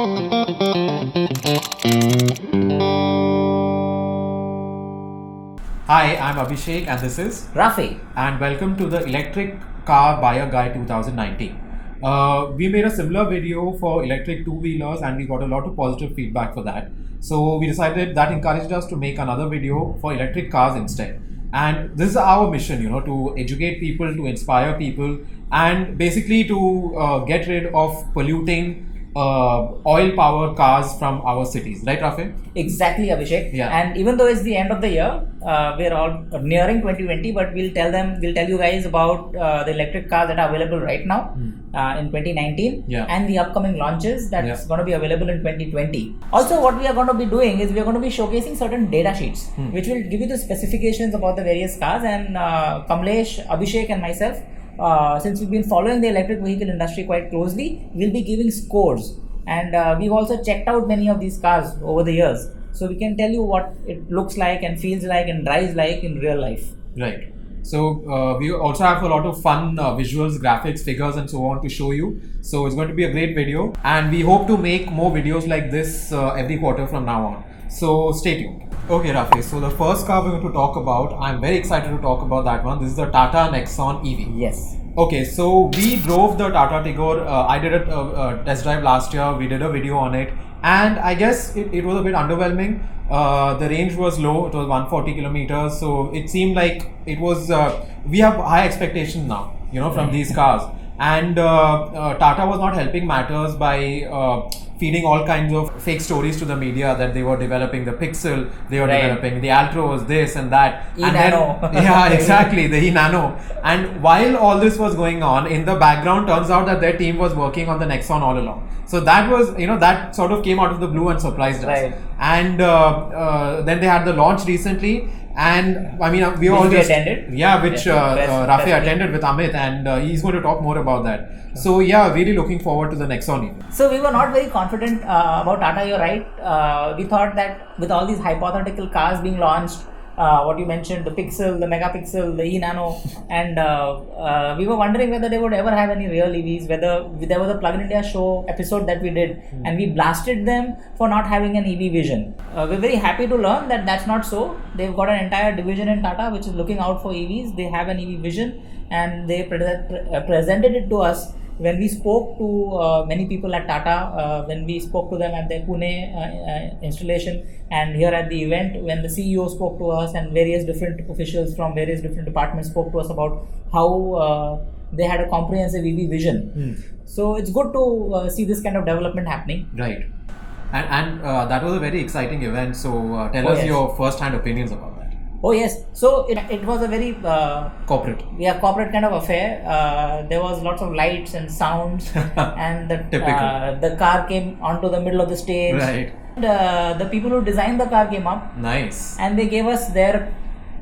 Hi, I'm Abhishek and this is Rafi. and welcome to the Electric Car Buyer Guide 2019. We made a similar video for electric two-wheelers and we got a lot of positive feedback for that. So we decided that encouraged us to make another video for electric cars instead. And this is our mission, to educate people, to inspire people, and basically to get rid of polluting oil-powered cars from our cities. Right, Rafi? Exactly, Abhishek. Yeah. And even though it's the end of the year, we're all nearing 2020, but we'll tell you guys about the electric cars that are available right now in 2019 Yeah. and the upcoming launches that's Yeah. going to be available in 2020. Also, what we are going to be doing is we're going to be showcasing certain data sheets, which will give you the specifications about the various cars. And Kamlesh, Abhishek, and myself, since we've been following the electric vehicle industry quite closely, we'll be giving scores. And we've also checked out many of these cars over the years. So we can tell you what it looks like and feels like and drives like in real life. Right. So we also have a lot of fun visuals, graphics, figures and so on to show you. So it's going to be a great video and we hope to make more videos like this every quarter from now on. So stay tuned. Okay, Rafi. So the first car we're going to talk about, I'm very excited to talk about that one. This is the Tata Nexon EV. Yes. Okay, so we drove the Tata Tigor. I did a test drive last year. We did a video on it, and I guess it was a bit underwhelming. The range was low. It was 140 kilometers, so it seemed like it was. We have high expectations now, from these cars, and Tata was not helping matters by feeding all kinds of fake stories to the media that they were developing the Pixel, they were developing the Altroz, this and that. E-Nano. And then, yeah, exactly, the E-Nano. And while all this was going on, in the background, turns out that their team was working on the Nexon all along. So that was, that sort of came out of the blue and surprised us. Right. And then they had the launch recently. And I mean, we all just attended. Yeah, which Rafi attended with Amit, and he's going to talk more about that. So yeah, really looking forward to the Nexon EV. So we were not very confident about Tata. You're right. We thought that with all these hypothetical cars being launched, what you mentioned, the Pixel, the Megapixel, the E-Nano, and we were wondering whether they would ever have any real EVs, whether there was a Plug in India show episode that we did and we blasted them for not having an EV vision. We're very happy to learn that that's not so. They've got an entire division in Tata which is looking out for EVs. They have an EV vision and they presented it to us when we spoke to many people at Tata, when we spoke to them at their Pune installation and here at the event, when the CEO spoke to us and various different officials from various different departments spoke to us about how they had a comprehensive EV vision. So it's good to see this kind of development happening. Right. And that was a very exciting event. So tell us your first-hand opinions about that. Oh yes, so it was a very corporate kind of affair. There was lots of lights and sounds, and the car came onto the middle of the stage. Right. And, the people who designed the car came up. Nice. And they gave us their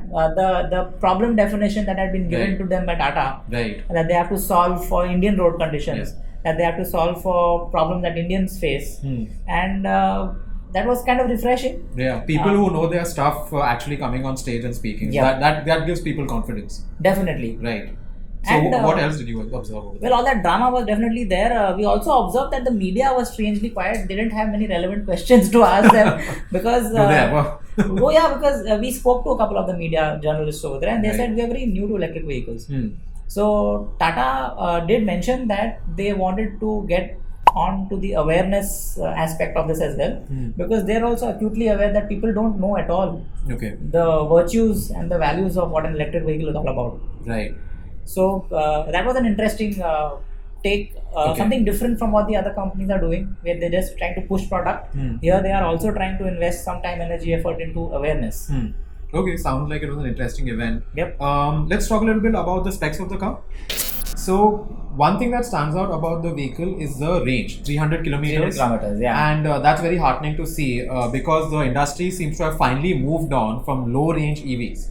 the problem definition that had been given to them by Tata. Right. That they have to solve for Indian road conditions. That they have to solve for problems that Indians face. And that was kind of refreshing. Yeah, people who know their stuff actually coming on stage and speaking. Yeah. That gives people confidence. Definitely. Right. So And, what else did you observe over there? Well, all that drama was definitely there. We also observed that the media was strangely quiet. They didn't have many relevant questions to ask them because because we spoke to a couple of the media journalists over there and they said we are very new to electric vehicles. So Tata did mention that they wanted to get on to the awareness aspect of this as well, because they're also acutely aware that people don't know at all the virtues and the values of what an electric vehicle is all about. Right. So that was an interesting take, something different from what the other companies are doing, where they're just trying to push product. Here they are also trying to invest some time, energy, effort into awareness. Okay, sounds like it was an interesting event. Yep. Let's talk a little bit about the specs of the car. So one thing that stands out about the vehicle is the range, 300 kilometers. 300 kilometers, yeah. And that's very heartening to see because the industry seems to have finally moved on from low range EVs.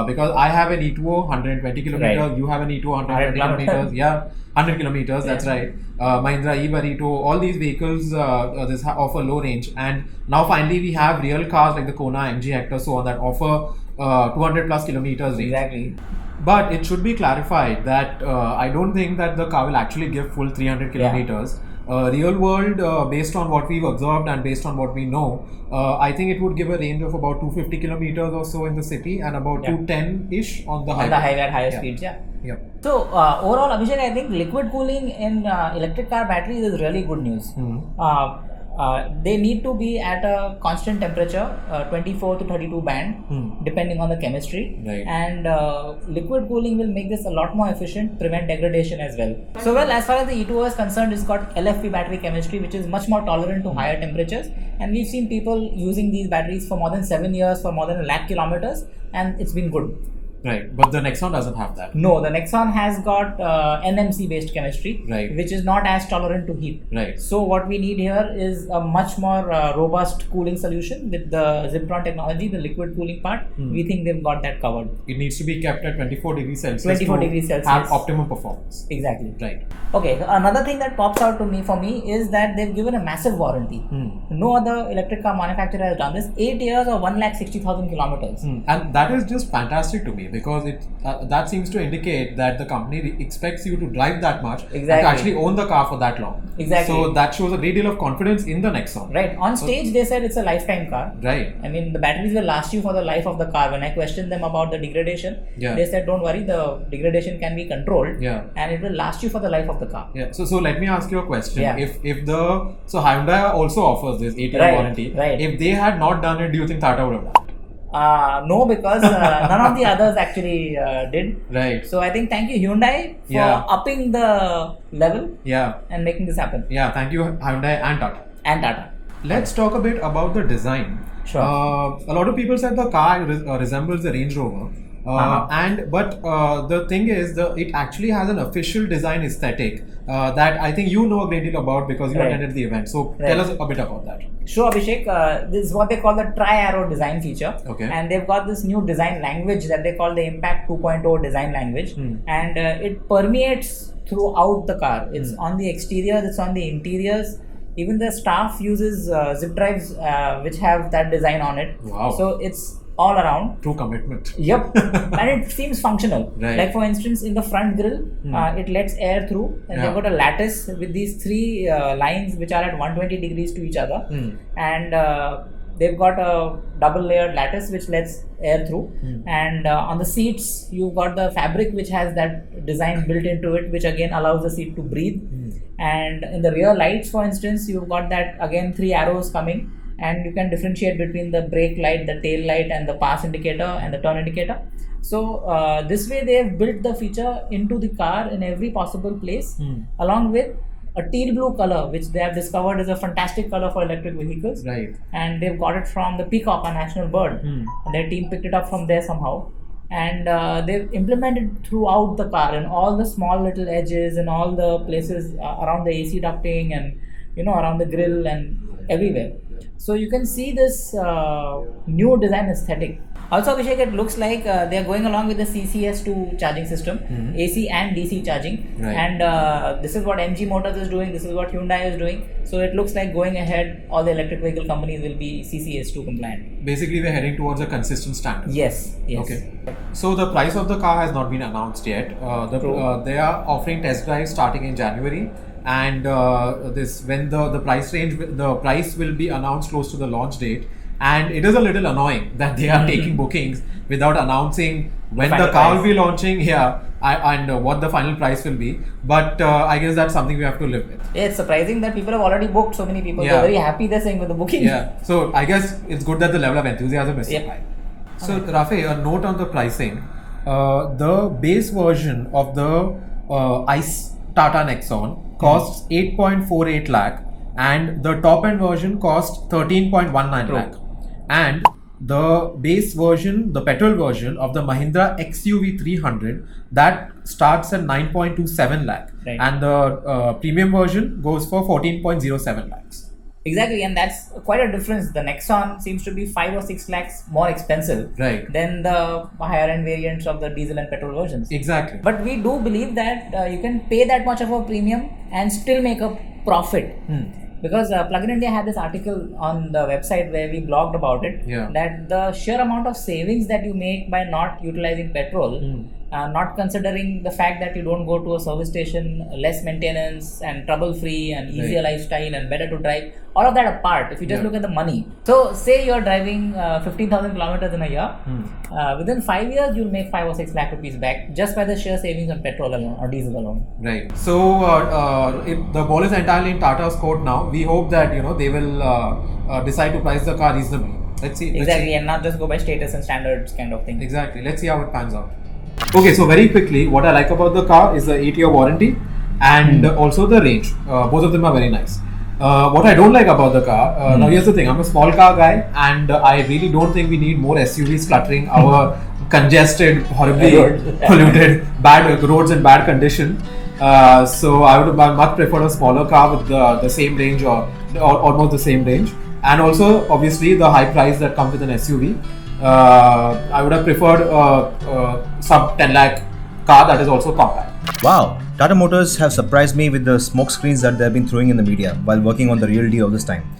Because I have an E2O 120 kilometers, you have an E2O 120 kilometers, 100 kilometers, that's right. Mahindra eVerito, all these vehicles this offer low range, and now finally we have real cars like the Kona, MG Hector, so on, that offer 200 plus kilometers range. Exactly. But it should be clarified that I don't think that the car will actually give full 300 kilometers. Real world, based on what we've observed and based on what we know, I think it would give a range of about 250 kilometers or so in the city and about 210-ish on the highway. On the highway at higher speeds, yeah. Yeah. So overall, Abhishek, I think liquid cooling in electric car batteries is really good news. They need to be at a constant temperature, 24 to 32 band, depending on the chemistry. Right. And liquid cooling will make this a lot more efficient, prevent degradation as well. So as far as the E2O is concerned, it's got LFP battery chemistry, which is much more tolerant to higher temperatures. And we've seen people using these batteries for more than 7 years, for more than 1 lakh kilometers, and it's been good. Right, but the Nexon doesn't have that. No, the Nexon has got NMC based chemistry, right, which is not as tolerant to heat. Right. So what we need here is a much more robust cooling solution with the Ziptron technology, the liquid cooling part. We think they've got that covered. It needs to be kept at 24 degrees Celsius 24 degrees Celsius. Have optimum performance. Exactly. Right. Okay, another thing that pops out for me is that they've given a massive warranty. No other electric car manufacturer has done this. 8 years or 160,000 kilometers. And that is just fantastic to me, because it that seems to indicate that the company expects you to drive that much and to actually own the car for that long. Exactly. So that shows a great deal of confidence in the Nexon. Right. On stage, they said it's a lifetime car. Right. I mean, the batteries will last you for the life of the car. When I questioned them about the degradation, they said, don't worry, the degradation can be controlled. And it will last you for the life of the car. Yeah. So let me ask you a question. So Hyundai also offers this 8-year warranty. Right. If they had not done it, do you think Tata would have done it? No, because none of the others actually did. Right. So I think thank you Hyundai for upping the level and making this happen. Yeah, thank you Hyundai and Tata. Let's talk a bit about the design. Sure. A lot of people said the car resembles the Range Rover. But the thing is, it actually has an official design aesthetic that I think you know a great deal about because you attended the event. So tell us a bit about that. Sure, Abhishek. This is what they call the tri-arrow design feature. Okay. And they've got this new design language that they call the Impact 2.0 design language. And it permeates throughout the car. It's on the exterior, it's on the interiors. Even the staff uses zip drives which have that design on it. Wow. So it's all around. True commitment. Yep. And it seems functional. Right. Like for instance, in the front grille, it lets air through, and they've got a lattice with these three lines which are at 120 degrees to each other. And they've got a double layered lattice which lets air through. And on the seats, you've got the fabric which has that design built into it, which again allows the seat to breathe. And in the rear lights, for instance, you've got that again 3 arrows coming. And you can differentiate between the brake light, the tail light, and the pass indicator and the turn indicator. So this way they have built the feature into the car in every possible place, along with a teal blue color, which they have discovered is a fantastic color for electric vehicles. Right. And they've got it from the peacock, a national bird. And their team picked it up from there somehow. And they've implemented throughout the car in all the small little edges and all the places around the AC ducting and around the grille and everywhere. So you can see this new design aesthetic. Also, Abhishek, it looks like they are going along with the CCS2 charging system, AC and DC charging. Right. And this is what MG Motors is doing, this is what Hyundai is doing. So it looks like going ahead, all the electric vehicle companies will be CCS2 compliant. Basically, we're heading towards a consistent standard. Yes. Okay. So the price of the car has not been announced yet. They are offering test drives starting in January. And when the price will be announced close to the launch date. And it is a little annoying that they are taking bookings without announcing when the car will be launching and what the final price will be. But I guess that's something we have to live with. Yeah, it's surprising that people have already booked. So many people are very happy they're saying with the booking. Yeah. So I guess it's good that the level of enthusiasm is so high. So Rafe, a note on the pricing. The base version of the ICE Tata Nexon costs 8.48 lakh and the top end version costs 13.19 lakh. And the base version, the petrol version of the Mahindra XUV 300, that starts at 9.27 lakh. Right. And the premium version goes for 14.07 lakhs. Exactly, and that's quite a difference. The Nexon seems to be 5 or 6 lakhs more expensive than the higher end variants of the diesel and petrol versions. Exactly. But we do believe that you can pay that much of a premium and still make a profit. Because Plug-in India had this article on the website where we blogged about it, that the sheer amount of savings that you make by not utilizing petrol not considering the fact that you don't go to a service station, less maintenance and trouble-free and easier lifestyle and better to drive. All of that apart, if you just look at the money. So, say you're driving 15,000 kilometers in a year. Within 5 years, you'll make 5 or 6 lakh rupees back just by the sheer savings on petrol alone or diesel alone. Right. So the ball is entirely in Tata's court now. We hope that they will decide to price the car reasonably. Let's see. Exactly, and not just go by status and standards kind of thing. Exactly. Let's see how it pans out. Okay, so very quickly, what I like about the car is the 8-year warranty and also the range. Both of them are very nice. What I don't like about the car, now here's the thing, I'm a small car guy and I really don't think we need more SUVs cluttering our congested, horribly polluted, bad roads in bad condition. So I would much prefer a smaller car with the same range or almost the same range. And also, obviously, the high price that comes with an SUV. I would have preferred a sub 10 lakh car that is also compact. Wow, Tata Motors have surprised me with the smoke screens that they've been throwing in the media while working on the real deal this time.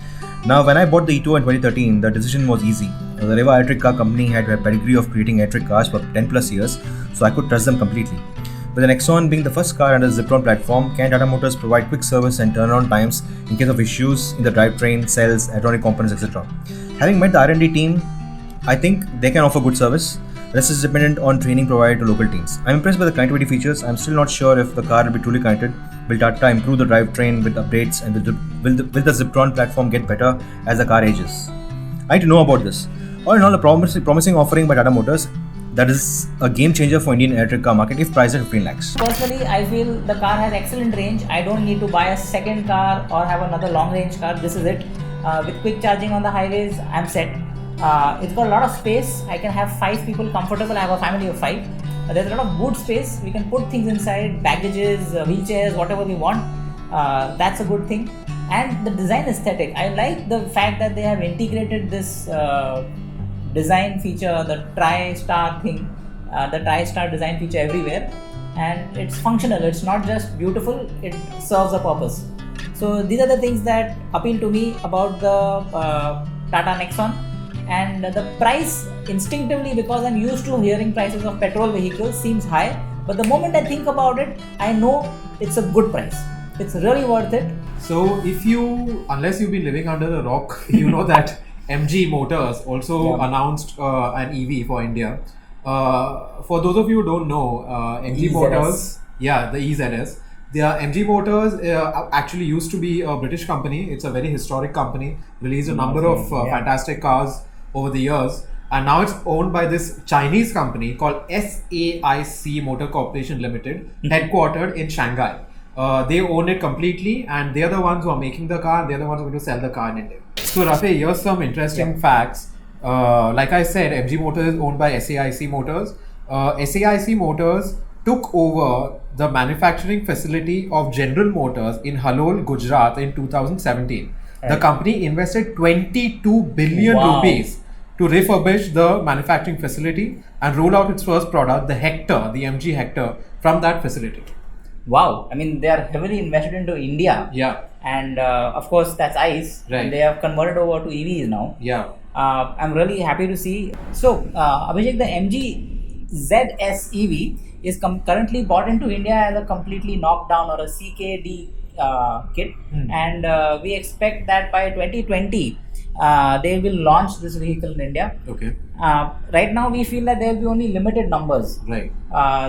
Now, when I bought the E2 in 2013, the decision was easy. The eVerito electric car company had a pedigree of creating electric cars for 10 plus years, so I could trust them completely. With the Nexon being the first car under the Ziptron platform, can Tata Motors provide quick service and turnaround times in case of issues in the drivetrain, cells, electronic components, etc. Having met the R&D team, I think they can offer good service. The rest is dependent on training provided to local teams. I'm impressed by the connectivity features. I'm still not sure if the car will be truly connected. Will Tata improve the drivetrain with updates, and will the Ziptron platform get better as the car ages? I need to know about this. All in all, a promising offering by Tata Motors that is a game changer for Indian electric car market if priced at 15 lakhs. Personally, I feel the car has excellent range. I don't need to buy a second car or have another long range car. This is it. With quick charging on the highways, I'm set. It's got a lot of space. I can have 5 people comfortable. I have a family of 5. There's a lot of boot space. We can put things inside, baggages, wheelchairs, whatever we want. That's a good thing. And the design aesthetic. I like the fact that they have integrated this design feature, the tri-star thing, the tri-star design feature everywhere, and it's functional. It's not just beautiful, it serves a purpose. So these are the things that appeal to me about the Tata Nexon. And the price, instinctively, because I'm used to hearing prices of petrol vehicles, seems high, but the moment I think about it, I know it's a good price. It's really worth it. So unless you've been living under the rock, you know that MG Motors also announced an EV for India. For those of you who don't know, MG Motors, the EZS. MG Motors actually used to be a British company. It's a very historic company. Released a number of fantastic cars over the years. And now it's owned by this Chinese company called SAIC Motor Corporation Limited, headquartered in Shanghai. They own it completely, and they're the ones who are making the car. They're the ones who are going to sell the car in India. So Rafe, here's some interesting facts. Like I said, MG Motors is owned by SAIC Motors. SAIC Motors took over the manufacturing facility of General Motors in Halol, Gujarat in 2017. The company invested 22 billion rupees to refurbish the manufacturing facility and roll out its first product, the Hector, the MG Hector, from that facility. Wow, I mean, they are heavily invested into India. Yeah. And of course, that's ICE. Right. And they have converted over to EVs now. Yeah. I'm really happy to see. So, Abhishek, the MG ZS EV is currently bought into India as a completely knockdown or a CKD kit. And we expect that by 2020, they will launch this vehicle in India. Okay. Right now, we feel that there will be only limited numbers. Right.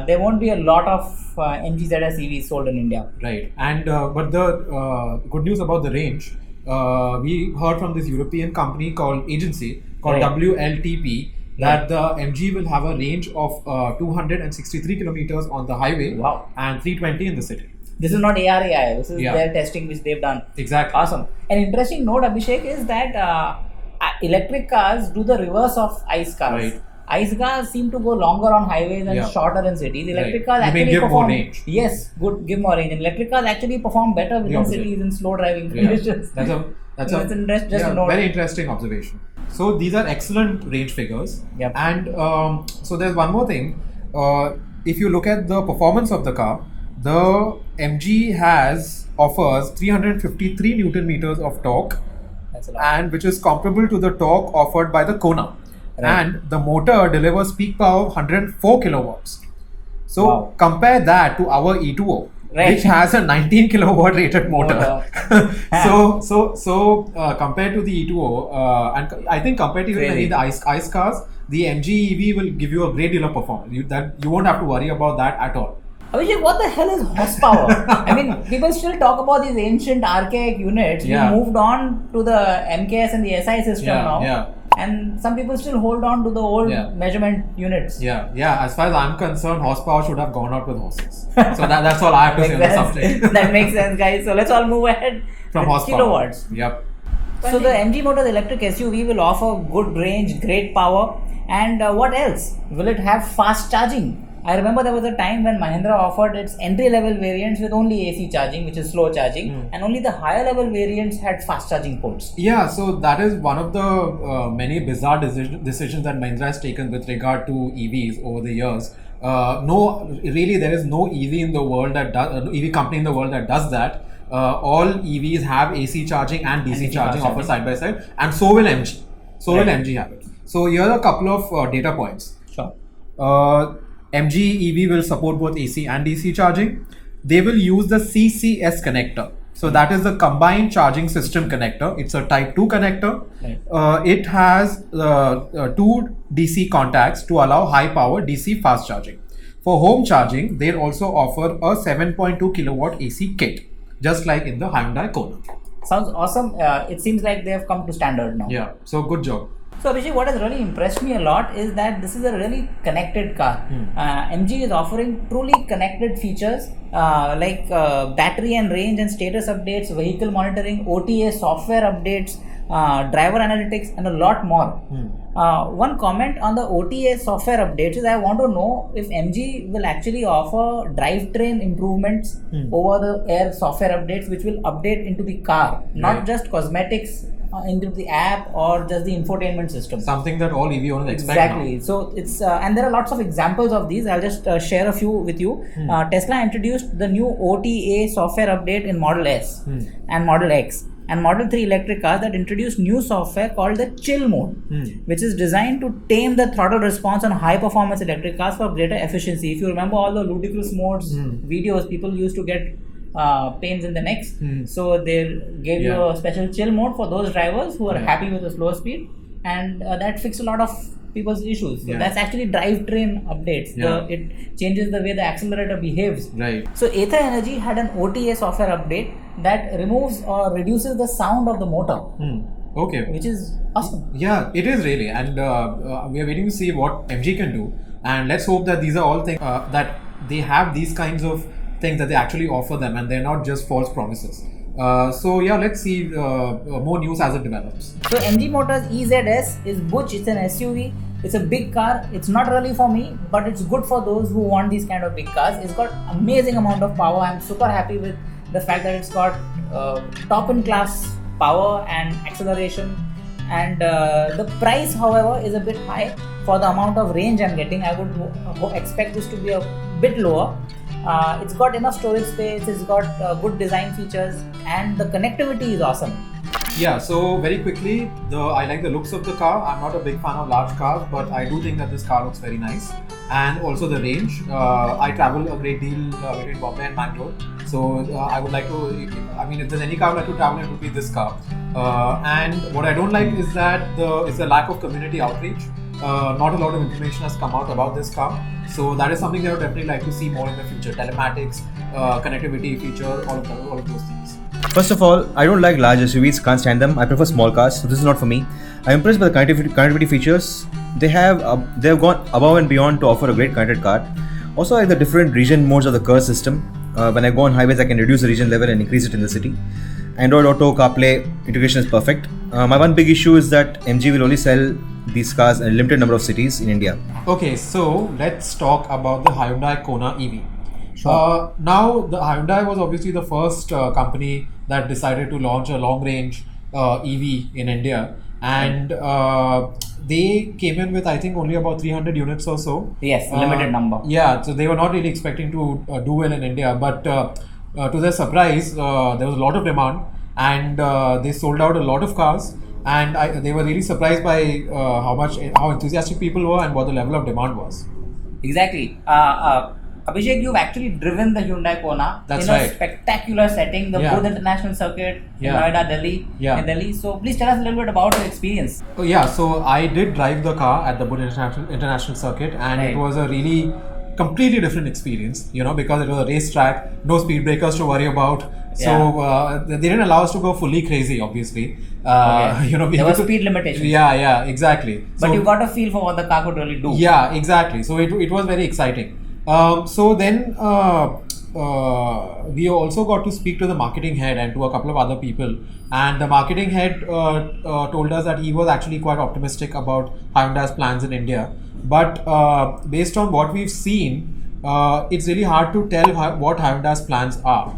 There won't be a lot of MG ZS EVs sold in India. Right. And but the good news about the range, we heard from this European company called WLTP that the MG will have a range of 263 kilometers on the highway and 320 in the city. This is not ARAI, this is their testing which they've done. Exactly. Awesome. An interesting note, Abhishek, is that electric cars do the reverse of ICE cars. Right. ICE cars seem to go longer on highways and shorter in cities. Electric cars actually give perform more range. Yes, good, give more range. And electric cars actually perform better within cities in slow driving conditions. That's a very interesting observation. So these are excellent range figures. Yep. And so there's one more thing. If you look at the performance of the car, the MG offers 353 Newton meters of torque, and which is comparable to the torque offered by the Kona. Right. And the motor delivers peak power of 104 kilowatts. So Wow. compare that to our E2O, Right. which has a 19 kilowatt rated motor. Compared to the E2O, and I think compared to even Crazy. the ICE cars, the MG EV will give you a great deal of performance. You won't have to worry about that at all. Abhishek, what the hell is horsepower? I mean, people still talk about these ancient archaic units. Yeah. We moved on to the MKS and the SI system now. Yeah. And some people still hold on to the old Yeah. measurement units. Yeah. As far as I'm concerned, horsepower should have gone out with horses. So that's all I have to say on the Makes sense. subject. That makes sense, guys. So let's all move ahead From with horsepower. kilowatts. Yep. So the MG Motors electric SUV will offer good range, great power, and what else? Will it have fast charging? I remember there was a time when Mahindra offered its entry-level variants with only AC charging, which is slow charging, and only the higher-level variants had fast charging ports. Yeah, so that is one of the many bizarre decisions that Mahindra has taken with regard to EVs over the years. There is no EV in the world that does, EV company in the world that does that. All EVs have AC charging and DC charging offered side by side, and so will MG. So will MG have it. So here are a couple of data points. Sure. MG EV will support both AC and DC charging. They will use the CCS connector. So that is the combined charging system connector. It's a type 2 connector. Right. It has two DC contacts to allow high power DC fast charging. For home charging, they also offer a 7.2 kilowatt AC kit, just like in the Hyundai Kona. Sounds awesome. It seems like they have come to standard now. Yeah, so good job. So Abhishek, what has really impressed me a lot is that this is a really connected car. MG is offering truly connected features like battery and range and status updates, vehicle monitoring, OTA software updates, driver analytics, and a lot more. One comment on the OTA software updates is I want to know if MG will actually offer drivetrain improvements over the air software updates, which will update into the car, not just cosmetics into the app or just the infotainment system. Something that all EV owners expect Exactly. now. So it's and there are lots of examples of these. I'll just share a few with you. Tesla introduced the new OTA software update in Model S and Model X, and Model 3 electric cars that introduced new software called the chill mode, which is designed to tame the throttle response on high performance electric cars for greater efficiency. If you remember all the ludicrous modes videos, people used to get pains in the necks, so they gave you a special chill mode for those drivers who are happy with the slower speed, and that fixed a lot of people's issues. So that's actually drivetrain updates. It changes the way the accelerator behaves. Right. So Ather Energy had an OTA software update that removes or reduces the sound of the motor, Okay. which is awesome. Yeah, it is really, and we are waiting to see what MG can do. And let's hope that these are all things that they have these kinds of things that they actually offer them, and they're not just false promises. Let's see more news as it develops. So MG Motors EZS is butch. It's an SUV. It's a big car. It's not really for me, but it's good for those who want these kind of big cars. It's got amazing amount of power. I'm super happy with the fact that it's got top in class power and acceleration. And the price, however, is a bit high for the amount of range I'm getting. I would expect this to be a bit lower. It's got enough storage space, it's got good design features, and the connectivity is awesome. Yeah, so very quickly, I like the looks of the car. I'm not a big fan of large cars, but I do think that this car looks very nice. And also the range. I travel a great deal between Bombay and Bangalore. So I would like to, if there's any car I'd like to travel, it would be this car. And what I don't like is that it's a lack of community outreach. Not a lot of information has come out about this car. So that is something that I would definitely like to see more in the future. Telematics, connectivity feature, all of those things. First of all, I don't like large SUVs, can't stand them. I prefer small cars, so this is not for me. I'm impressed by the connectivity features. They have gone above and beyond to offer a great connected car. Also, I like the different region modes of the curve system. When I go on highways, I can reduce the region level and increase it in the city. Android Auto, CarPlay integration is perfect. My one big issue is that MG will only sell these cars in a limited number of cities in India. Okay, so let's talk about the Hyundai Kona EV. Sure. Now, the Hyundai was obviously the first company that decided to launch a long-range EV in India, and they came in with, I think, only about 300 units or so. Yes, limited number. Yeah, so they were not really expecting to do well in India, but to their surprise, there was a lot of demand, and they sold out a lot of cars. And they were really surprised by how enthusiastic people were and what the level of demand was. Exactly. Abhishek, you've actually driven the Hyundai Kona That's in a right. spectacular setting, the Yeah. Bodh International Circuit in Yeah. Noida, Delhi. Yeah. In Delhi. So please tell us a little bit about your experience. Oh, yeah, so I did drive the car at the Bodh International Circuit, and Right. it was a really completely different experience, because it was a racetrack, no speed breakers to worry about. So they didn't allow us to go fully crazy, obviously. Okay. There were speed limitations. Yeah, exactly. But So- you got a feel for what the car could really do. Yeah, exactly. So it was very exciting. So then we also got to speak to the marketing head and to a couple of other people. And the marketing head told us that he was actually quite optimistic about Hyundai's plans in India. But based on what we've seen, it's really hard to tell what Hyundai's plans are.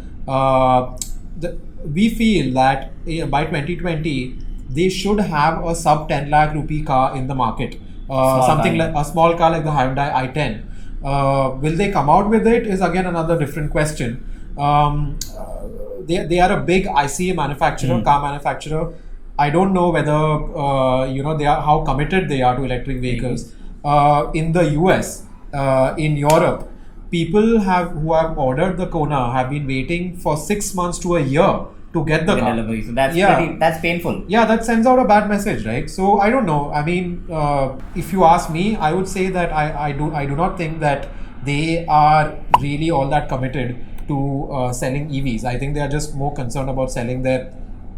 We feel that by 2020, they should have a sub 10 lakh rupee car in the market. Something car. like a small car like the Hyundai i10. Will they come out with it is again another different question. They are a big ICE manufacturer, car manufacturer. I don't know whether they are how committed they are to electric vehicles. In the US, in Europe, people who have ordered the Kona have been waiting for 6 months to a year to get the car. Delivery. So that's Yeah. that's painful. Yeah, that sends out a bad message, right? So I don't know. I mean, if you ask me, I would say that I do not think that they are really all that committed to selling EVs. I think they are just more concerned about selling their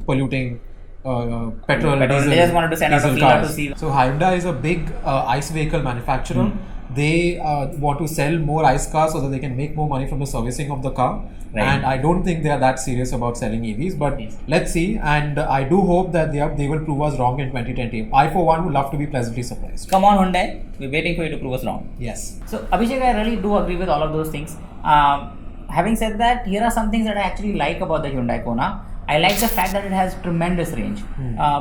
polluting petrol. Diesel, They just wanted to send out a diesel feeler to cars. see. So Hyundai is a big ICE vehicle manufacturer. They want to sell more ICE cars so that they can make more money from the servicing of the car. Right. And I don't think they are that serious about selling EVs. But Yes. let's see. And I do hope that they will prove us wrong in 2020. I, for one, would love to be pleasantly surprised. Come on, Hyundai. We're waiting for you to prove us wrong. Yes. So, Abhishek, I really do agree with all of those things. Having said that, here are some things that I actually like about the Hyundai Kona. I like the fact that it has tremendous range.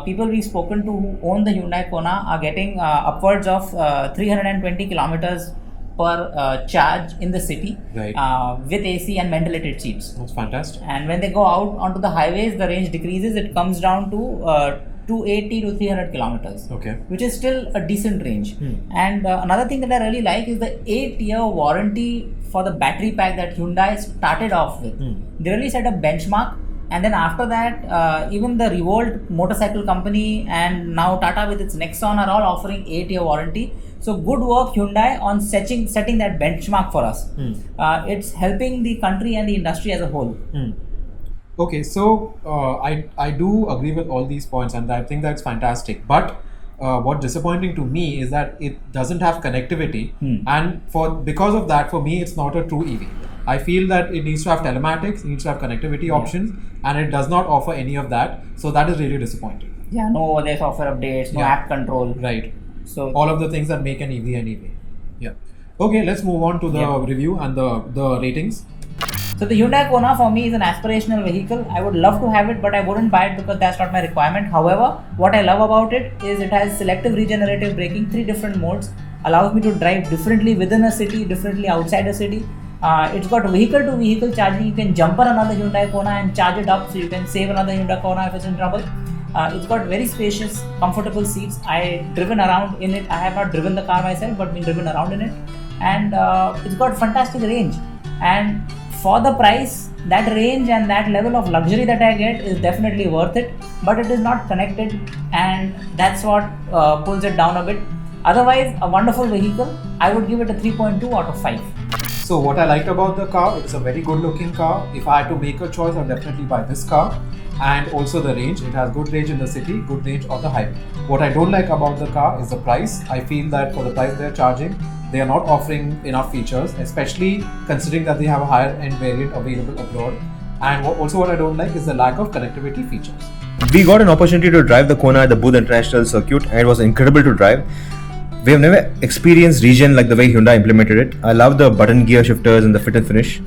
People we've spoken to who own the Hyundai Kona are getting upwards of 320 kilometers per charge in the city, Right. with AC and ventilated seats. That's fantastic. And when they go out onto the highways, the range decreases. It comes down to 280 to 300 kilometers, Okay. which is still a decent range. And another thing that I really like is the 8-year warranty for the battery pack that Hyundai started off with. They really set a benchmark. And then after that, even the Revolt motorcycle company and now Tata with its Nexon are all offering 8-year warranty. So good work Hyundai on setting that benchmark for us. It's helping the country and the industry as a whole. Okay, so I do agree with all these points, and I think that's fantastic. But what's disappointing to me is that it doesn't have connectivity, and because of that, for me, it's not a true EV. I feel that it needs to have telematics, it needs to have connectivity options, and it does not offer any of that. So that is really disappointing. Yeah, no other software updates, no Yeah. app control. Right. So All of the things that make an EV an EV. Yeah. Okay, let's move on to the Yeah. review and the ratings. So the Hyundai Kona for me is an aspirational vehicle. I would love to have it, but I wouldn't buy it because that's not my requirement. However, what I love about it is it has selective regenerative braking, 3 different modes, allows me to drive differently within a city, differently outside a city. It's got vehicle-to-vehicle charging. You can jumper another Hyundai Kona and charge it up, so you can save another Hyundai Kona if it's in trouble. It's got very spacious, comfortable seats. I've driven around in it. I have not driven the car myself, but been driven around in it. And it's got fantastic range. And for the price, that range and that level of luxury that I get is definitely worth it. But it is not connected, and that's what pulls it down a bit. Otherwise, a wonderful vehicle. I would give it a 3.2 out of 5. So what I liked about the car, it's a very good looking car. If I had to make a choice, I'd definitely buy this car. And also the range, it has good range in the city, good range on the highway. What I don't like about the car is the price. I feel that for the price they're charging, they are not offering enough features, especially considering that they have a higher end variant available abroad. And also what I don't like is the lack of connectivity features. We got an opportunity to drive the Kona at the Bodh International Circuit, and it was incredible to drive. We have never experienced region like the way Hyundai implemented it. I love the button gear shifters and the fit and finish.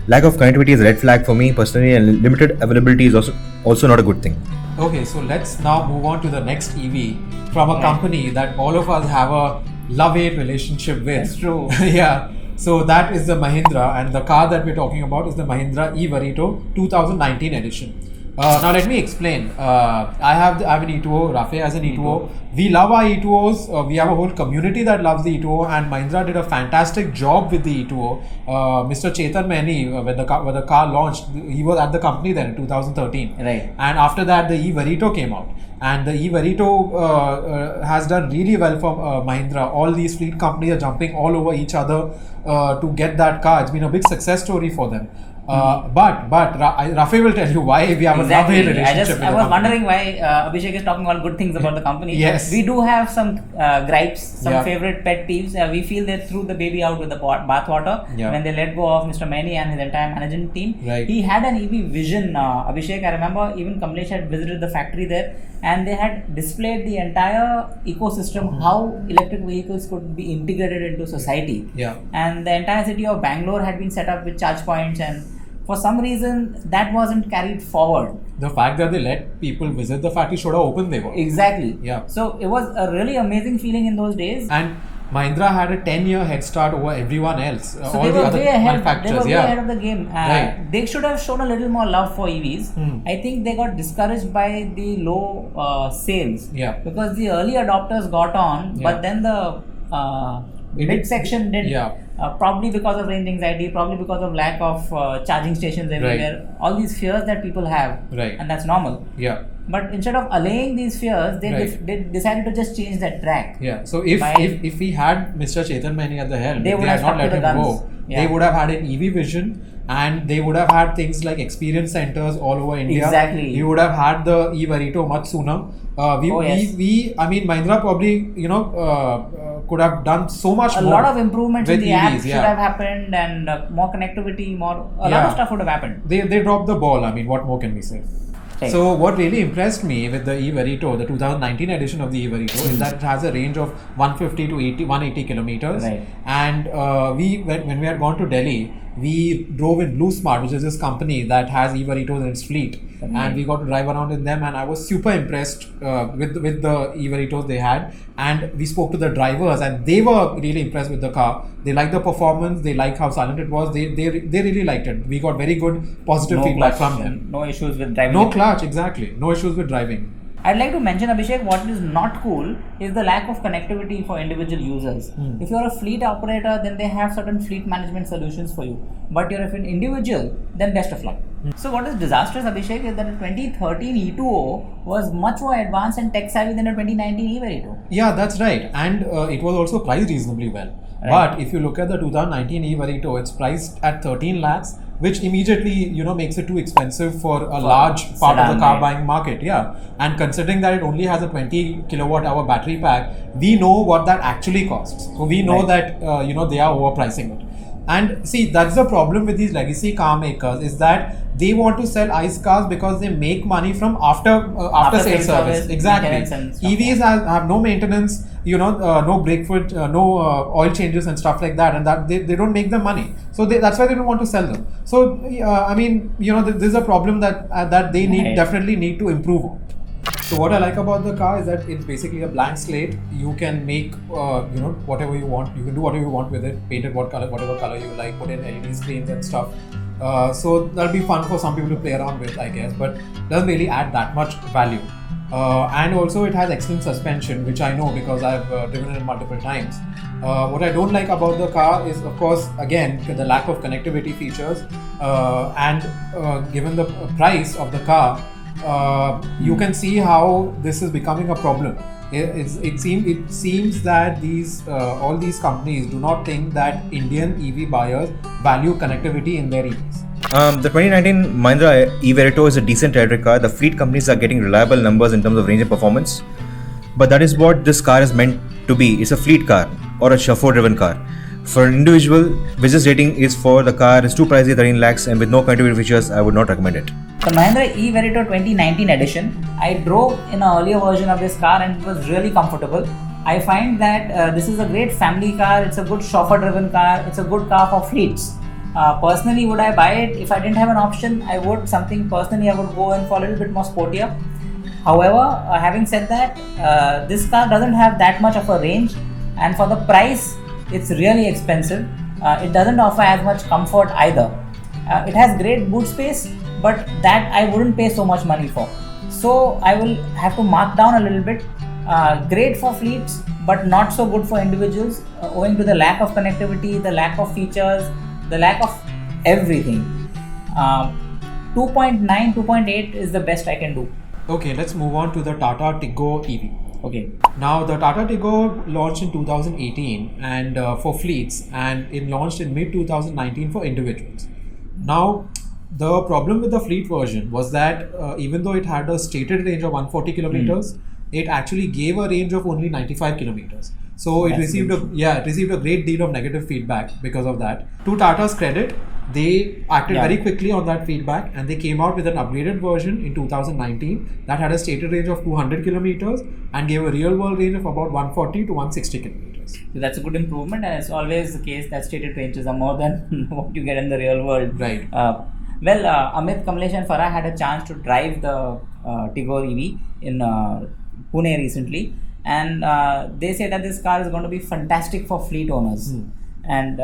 Lack of connectivity is a red flag for me personally, and limited availability is also not a good thing. Okay, so let's now move on to the next EV from a company that all of us have a love-hate relationship with. That's true. Yeah. So that is the Mahindra, and the car that we're talking about is the Mahindra eVerito 2019 edition. Now let me explain. I have an E2O. Rafe has an E2O. We love our E2Os. We have a whole community that loves the E2O, and Mahindra did a fantastic job with the E2O. Mr. Chetan Maini, when the car launched, he was at the company then in 2013. Right. And after that, the eVerito came out, and the eVerito has done really well for Mahindra. All these fleet companies are jumping all over each other to get that car. It's been a big success story for them. But Rafi will tell you why we have a love-hate relationship. I was wondering why Abhishek is talking all good things about the company. Yes. We do have some gripes, some Yeah. favorite pet peeves. We feel they threw the baby out with the bathwater Yeah. when they let go of Mr. Maini and his entire management team. Right. He had an EV vision, Abhishek. I remember even Kamlesh had visited the factory there, and they had displayed the entire ecosystem, how electric vehicles could be integrated into society. Yeah. And the entire city of Bangalore had been set up with charge points, and for some reason that wasn't carried forward. The fact that they let people visit the factory showed how open they were. Exactly. Yeah. So it was a really amazing feeling in those days. And Mahindra had a 10-year head start over everyone else. So All they the were other way ahead. They manufacturers. were way ahead of the game. Right. They should have shown a little more love for EVs. I think they got discouraged by the low sales. Yeah. Because the early adopters got on, Yeah. but then the mid-section did. Yeah. Probably because of range anxiety, probably because of lack of charging stations everywhere. All these fears that people have. Right. And that's normal. Yeah. But instead of allaying these fears, they, Right. they decided to just change that track. Yeah. So if By- if we had Mr. Chetan Maini at the helm, They if would they have had not stuck let to him the go, guns. Yeah. they would have had an EV vision, and they would have had things like experience centers all over India. Exactly. You would have had the eVerito much sooner. I mean, Mahindra probably, could have done so much A more. lot of improvements in with the app EVs, should yeah. have happened, and more connectivity, a lot Yeah. of stuff would have happened. They dropped the ball. I mean, what more can we say? Right. So what really impressed me with the eVerito, the 2019 edition of the eVerito, is that it has a range of 150 to 180 kilometers. Right. And when we had gone to Delhi, we drove in Blue Smart, which is this company that has eVeritos in its fleet, and we got to drive around in them, and I was super impressed with the eVeritos they had. And we spoke to the drivers, and they were really impressed with the car. They liked the performance, they liked how silent it was. They really liked it. We got very good positive feedback from them. No issues with driving. No it. clutch, exactly. No issues with driving. I'd like to mention, Abhishek, what is not cool is the lack of connectivity for individual users. If you're a fleet operator, then they have certain fleet management solutions for you. But if you're an individual, then best of luck. So what is disastrous, Abhishek, is that the 2013 E2O was much more advanced and tech savvy than the 2019 eVerito. Yeah, that's right. And it was also priced reasonably well. Right. But if you look at the 2019 eVerito, it's priced at 13 lakhs, which immediately makes it too expensive for a large part of the sedan, car right. buying market. Yeah. And considering that it only has a 20 kilowatt hour battery pack, we know what that actually costs. So we know Right. that they are overpricing it. And see, that's the problem with these legacy car makers, is that they want to sell ICE cars because they make money from after sale service. Exactly. maintenance and stuff. EVs have no maintenance, no brake foot, no oil changes and stuff like that, and that they don't make them money. So that's why they don't want to sell them. So I mean, this is a problem that they Right. definitely need to improve on. So what I like about the car is that it's basically a blank slate. You can make whatever you want. You can do whatever you want with it. Paint it whatever color you like. Put in LED screens and stuff. So that'll be fun for some people to play around with, I guess. But doesn't really add that much value. And also it has excellent suspension, which I know because I've driven it multiple times. What I don't like about the car is, of course, again, the lack of connectivity features. And given the price of the car, you can see how this is becoming a problem. It seems that all these companies do not think that Indian EV buyers value connectivity in their EVs. The 2019 Mahindra eVerito is a decent electric car. The fleet companies are getting reliable numbers in terms of range and performance. But that is what this car is meant to be. It's a fleet car or a chauffeur-driven car. For an individual, business rating is for the car is too pricey, 13 lakhs, and with no connectivity features, I would not recommend it. The Mahindra eVerito 2019 edition, I drove in an earlier version of this car and it was really comfortable. I find that this is a great family car, it's a good chauffeur-driven car, it's a good car for fleets. Personally, would I buy it? If I didn't have an option, I would. Personally, I would go in for a little bit more sportier. However, having said that, this car doesn't have that much of a range, and for the price, it's really expensive. It doesn't offer as much comfort either. It has great boot space, but that I wouldn't pay so much money for. So I will have to mark down a little bit. Great for fleets, but not so good for individuals, owing to the lack of connectivity, the lack of features, the lack of everything. 2.9, 2.8 is the best I can do. Okay, let's move on to the Tata Tigor EV. Okay. Now, the Tata Tigor launched in 2018 and for fleets, and it launched in mid 2019 for individuals. Now, the problem with the fleet version was that even though it had a stated range of 140 kilometers, it actually gave a range of only 95 kilometers. So it received a great deal of negative feedback because of that. To Tata's credit, they acted very quickly on that feedback, and they came out with an upgraded version in 2019 that had a stated range of 200 kilometers and gave a real world range of about 140 to 160 kilometers. So that's a good improvement, and it's always the case that stated ranges are more than what you get in the real world. Right. Amit, Kamlesh and Farah had a chance to drive the Tigor EV in Pune recently, and they say that this car is going to be fantastic for fleet owners. And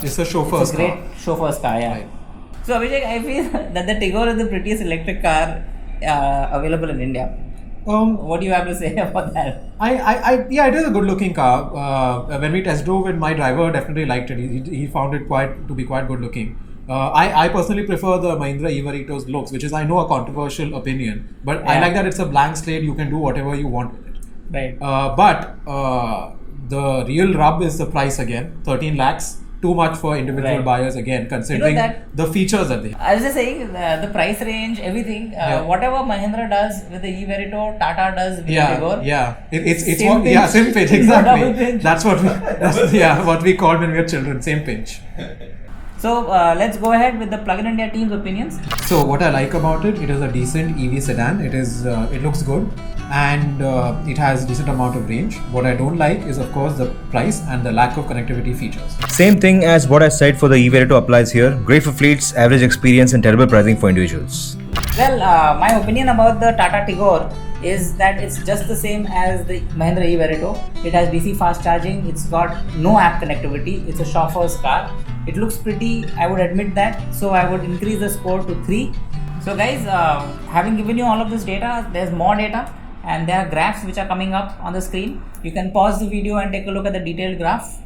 it's a chauffeur's great car. Chauffeur's car, yeah. Right. So Abhishek, I feel that the Tigor is the prettiest electric car available in India. What do you have to say about that? Yeah, it is a good looking car. When we test drove it, my driver definitely liked it. He found it to be quite good looking. I personally prefer the Mahindra eVerito's looks, which is, I know, a controversial opinion, but I like that it's a blank slate. You can do whatever you want with it. Right. But the real rub is the price again. 13 lakhs. Too much for individual buyers again, considering the features that they have. I was just saying, the price range, everything, whatever Mahindra does with the eVerito, Tata does with the Tigor. It's same pinch. Yeah, same pinch, exactly. Double pinch. That's what we called when we were children, same pinch. So let's go ahead with the Plug in India team's opinions. So what I like about it is a decent EV sedan. It looks good, and it has decent amount of range. What I don't like is, of course, the price and the lack of connectivity features. Same thing as what I said for the eVerito applies here. Great for fleets, average experience, and terrible pricing for individuals. Well, my opinion about the Tata Tigor is that it's just the same as the Mahindra eVerito. It has DC fast charging. It's got no app connectivity. It's a chauffeur's car. It looks pretty, I would admit that. So I would increase the score to 3. So guys, having given you all of this data, there's more data, and there are graphs which are coming up on the screen. You can pause the video and take a look at the detailed graph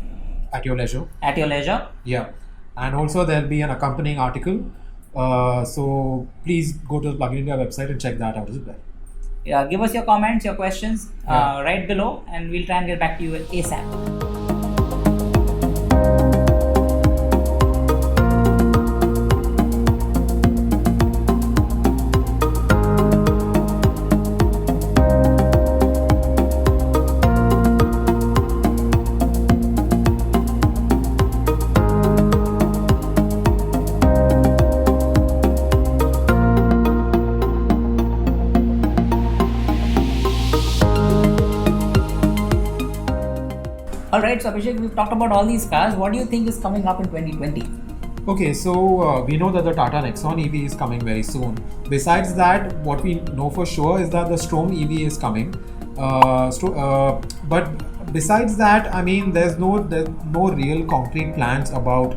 At your leisure. Yeah. And also there'll be an accompanying article. So please go to the Plug in India website and check that out as well. Give us your comments, your questions right below, and we'll try and get back to you ASAP. Alright, so Abhishek, we've talked about all these cars. What do you think is coming up in 2020? Okay, so we know that the Tata Nexon EV is coming very soon. Besides that, what we know for sure is that the Strom EV is coming. But besides that, I mean, there's no real concrete plans about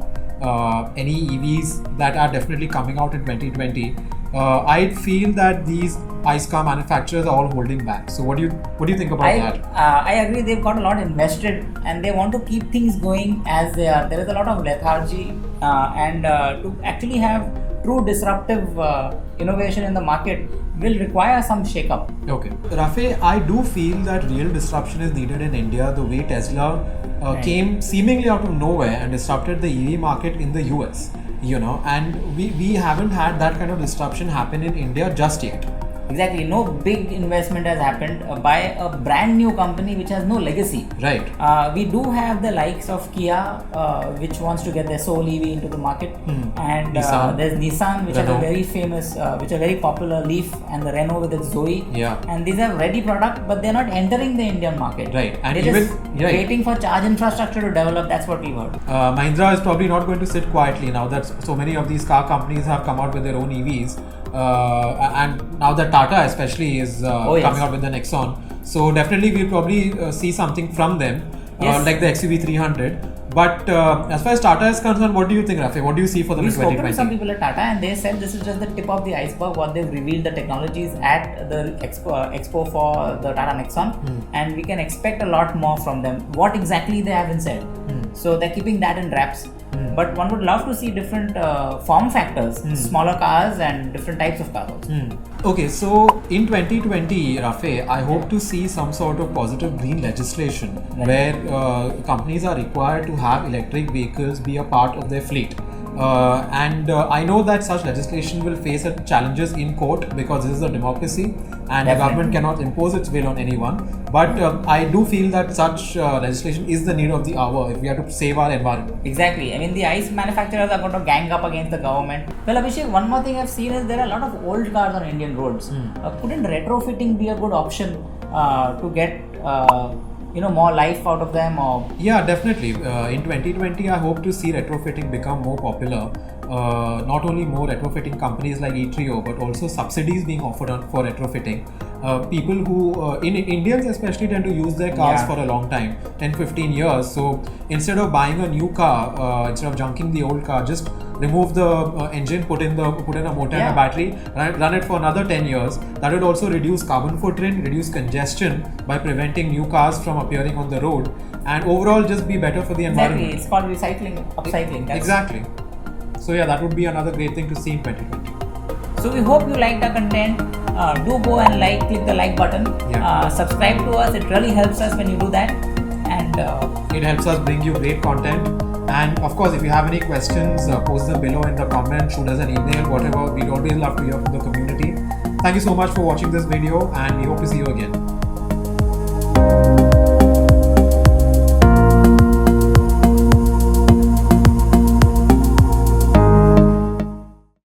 any EVs that are definitely coming out in 2020. I feel that these ICE car manufacturers are all holding back. So what do you think about that? I agree. They've got a lot invested, and they want to keep things going as they are. There is a lot of lethargy, and to actually have true disruptive innovation in the market will require some shake-up. Okay, Rafe, I do feel that real disruption is needed in India. The way Tesla came seemingly out of nowhere and disrupted the EV market in the US. And we haven't had that kind of disruption happen in India just yet. Exactly, no big investment has happened by a brand new company which has no legacy. Right. We do have the likes of Kia, which wants to get their Soul EV into the market, and there's Nissan, which has a very famous, which are very popular Leaf, and the Renault with its Zoe. Yeah. And these are ready product, but they're not entering the Indian market. Right. And they're just waiting for charge infrastructure to develop. That's what we've heard. Mahindra is probably not going to sit quietly now that so many of these car companies have come out with their own EVs. And now that Tata especially is coming out with the Nexon, so definitely we'll probably see something from them, like the XUV 300. But as far as Tata is concerned, what do you think, Rafi? What do you see for them We in spoke to 2020? some people at Tata and they said this is just the tip of the iceberg. What they've revealed the technologies at the expo for the Tata Nexon, and we can expect a lot more from them. What exactly they haven't said, so they're keeping that in wraps. But one would love to see different form factors, smaller cars and different types of cars also. Okay, so in 2020, Rafe, I hope to see some sort of positive green legislation where companies are required to have electric vehicles be a part of their fleet. And I know that such legislation will face challenges in court because this is a democracy and the government cannot impose its will on anyone. But I do feel that such legislation is the need of the hour if we have to save our environment. Exactly. I mean, the ICE manufacturers are going to gang up against the government. Well, Abhishek, one more thing I've seen is there are a lot of old cars on Indian roads. Couldn't retrofitting be a good option to get more life out of them? Or Yeah, definitely. In 2020, I hope to see retrofitting become more popular. Not only more retrofitting companies like eTrio, but also subsidies being offered for retrofitting. People who, Indians especially, tend to use their cars for a long time, 10-15 years. So instead of buying a new car, instead of junking the old car, just remove the engine, put in a motor and a battery, run it for another 10 years. That would also reduce carbon footprint, reduce congestion by preventing new cars from appearing on the road, and overall just be better for the environment. Exactly, it's called recycling, upcycling. Exactly. So yeah, that would be another great thing to see in 2020. So we hope you liked our content. Do go and click the like button. Subscribe to us. It really helps us when you do that. And it helps us bring you great content. And of course, if you have any questions, post them below in the comments, shoot us an email, whatever. We'd always love to hear from the community. Thank you so much for watching this video, and we hope to see you again.